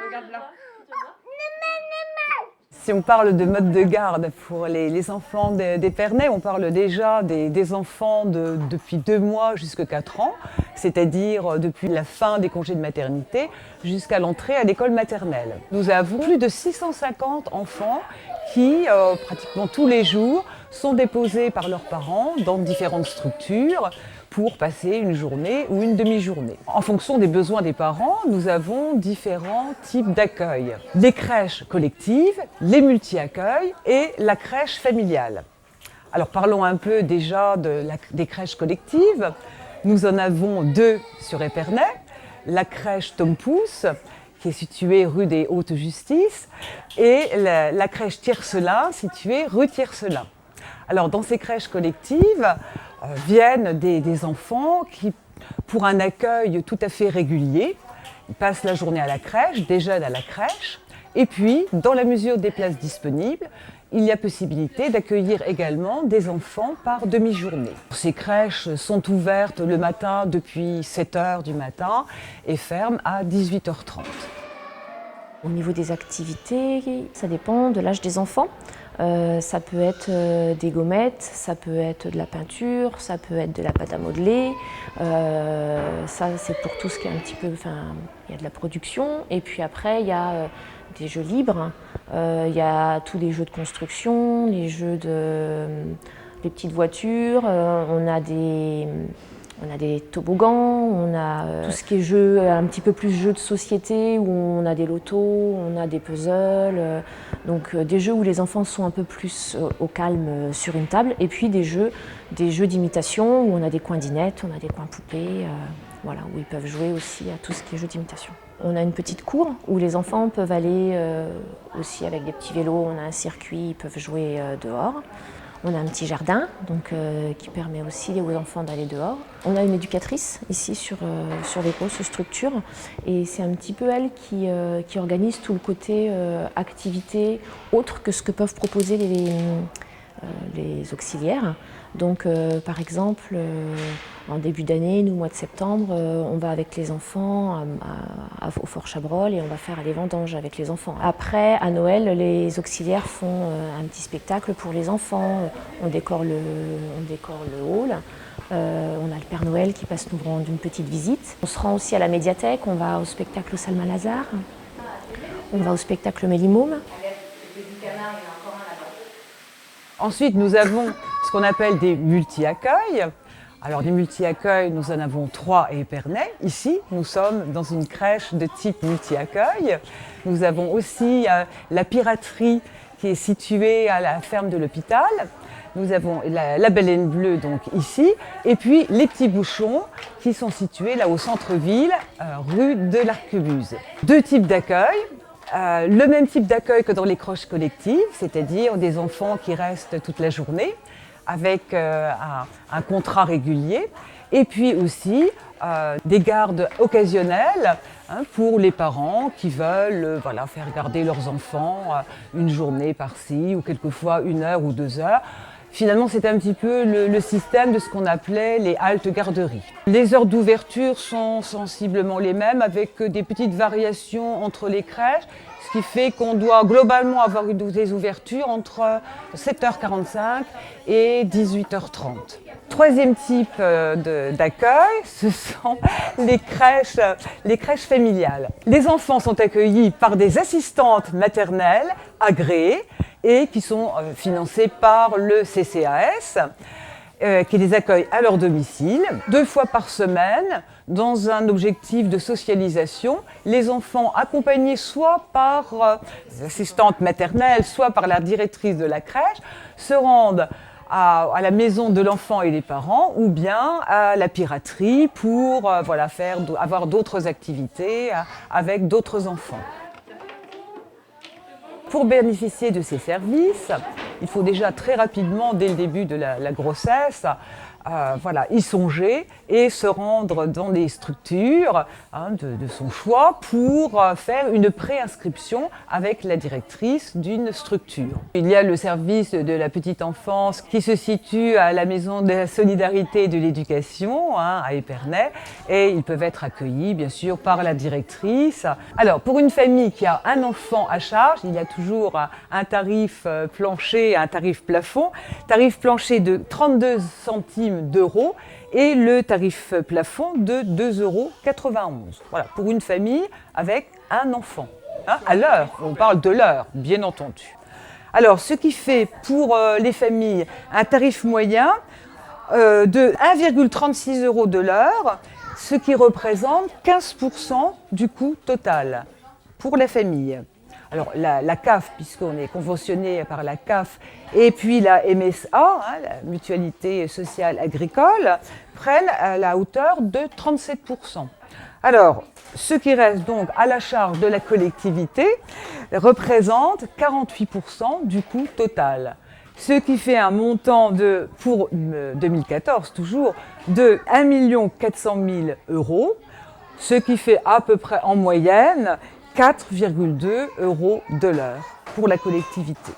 Regarde là. Si on parle de mode de garde pour les enfants d'Épernay, on parle déjà des enfants depuis 2 mois jusqu'à 4 ans, c'est-à-dire depuis la fin des congés de maternité jusqu'à l'entrée à l'école maternelle. Nous avons plus de 650 enfants qui, pratiquement tous les jours, sont déposés par leurs parents dans différentes structures pour passer une journée ou une demi-journée. En fonction des besoins des parents, nous avons différents types d'accueil. Les crèches collectives, les multi-accueils et la crèche familiale. Alors parlons un peu déjà des crèches collectives. Nous en avons 2 sur Épernay. La crèche Tom Pouce, qui est située rue des Hautes-Justices, et la crèche Tiercelin, située rue Tiercelin. Alors dans ces crèches collectives viennent des enfants qui, pour un accueil tout à fait régulier, ils passent la journée à la crèche, déjeunent à la crèche, et puis dans la mesure des places disponibles, il y a possibilité d'accueillir également des enfants par demi-journée. Ces crèches sont ouvertes le matin depuis 7 h du matin et ferment à 18 h 30. Au niveau des activités, ça dépend de l'âge des enfants. Ça peut être des gommettes, ça peut être de la peinture, ça peut être de la pâte à modeler. Ça, c'est pour tout ce qui est un petit peu... Enfin, il y a de la production. Et puis après, il y a des jeux libres. Il y a tous les jeux de construction, les jeux les petites voitures. On a des toboggans, on a tout ce qui est jeux, un petit peu plus jeux de société, où on a des lotos, on a des puzzles, donc des jeux où les enfants sont un peu plus au calme sur une table, et puis des jeux d'imitation, où on a des coins dinettes, on a des coins poupées, voilà, où ils peuvent jouer aussi à tout ce qui est jeux d'imitation. On a une petite cour où les enfants peuvent aller aussi avec des petles vélos, on a un circuit, ils peuvent jouer dehors. On a un petit jardin donc, qui permet aussi aux enfants d'aller dehors. On a une éducatrice ici sur les grosses structures et c'est un petit peu elle qui organise tout le côté activité autre que ce que peuvent proposer les auxiliaires. Donc par exemple, en début d'année, nous, au mois de septembre, on va avec les enfants au Fort Chabrol et on va faire les vendanges avec les enfants. Après, à Noël, les auxiliaires font un petit spectacle pour les enfants. On décore le hall. On a le Père Noël qui passe nous rendre une petite visite. On se rend aussi à la médiathèque, on va au spectacle Salma Lazare. On va au spectacle Mélimoum. Ensuite, nous avons ce qu'on appelle des multi-accueils. Alors, des multi-accueils, nous en avons 3 à Épernay. Ici, nous sommes dans une crèche de type multi-accueil. Nous avons aussi la piraterie qui est située à la ferme de l'hôpital. Nous avons la Baleine Bleue, donc ici. Et puis, les petits bouchons qui sont situés là au centre-ville, rue de l'Arquebuse. 2 types d'accueil. Le même type d'accueil que dans les crèches collectives, c'est-à-dire des enfants qui restent toute la journée avec un contrat régulier, et puis aussi des gardes occasionnelles pour les parents qui veulent faire garder leurs enfants une journée par-ci ou quelquefois 1 heure ou 2 heures. Finalement, c'est un petit peu le système de ce qu'on appelait les haltes garderies. Les heures d'ouverture sont sensiblement les mêmes avec des petites variations entre les crèches, ce qui fait qu'on doit globalement avoir des ouvertures entre 7 h 45 et 18 h 30. Troisième type d'accueil, ce sont les crèches familiales. Les enfants sont accueillis par des assistantes maternelles agréées et qui sont financées par le CCAS, qui les accueille à leur domicile 2 fois par semaine dans un objectif de socialisation. Les enfants accompagnés soit par des assistantes maternelles, soit par la directrice de la crèche, se rendent à la maison de l'enfant et des parents ou bien à la piraterie pour avoir d'autres activités avec d'autres enfants. Pour bénéficier de ces services, il faut déjà très rapidement, dès le début de la grossesse, voilà, y songer et se rendre dans des structures de son choix pour faire une préinscription avec la directrice d'une structure. Il y a le service de la petite enfance qui se situe à la Maison de la Solidarité et de l'Éducation à Épernay et ils peuvent être accueillis bien sûr par la directrice. Alors pour une famille qui a un enfant à charge, il y a toujours un tarif plancher et un tarif plafond. Tarif plancher de 32 centimes d'euros et le tarif plafond de 2,91 €. Voilà, pour une famille avec un enfant. À l'heure, on parle de l'heure, bien entendu. Alors, ce qui fait pour les familles un tarif moyen de 1,36 € de l'heure, ce qui représente 15% du coût total pour la famille. Alors la CAF, puisqu'on est conventionné par la CAF, et puis la MSA, la Mutualité Sociale Agricole, prennent à la hauteur de 37%. Alors, ce qui reste donc à la charge de la collectivité représente 48% du coût total. Ce qui fait un montant pour 2014 toujours, de 1 400 000 €, ce qui fait à peu près en moyenne 4,2 € de l'heure pour la collectivité.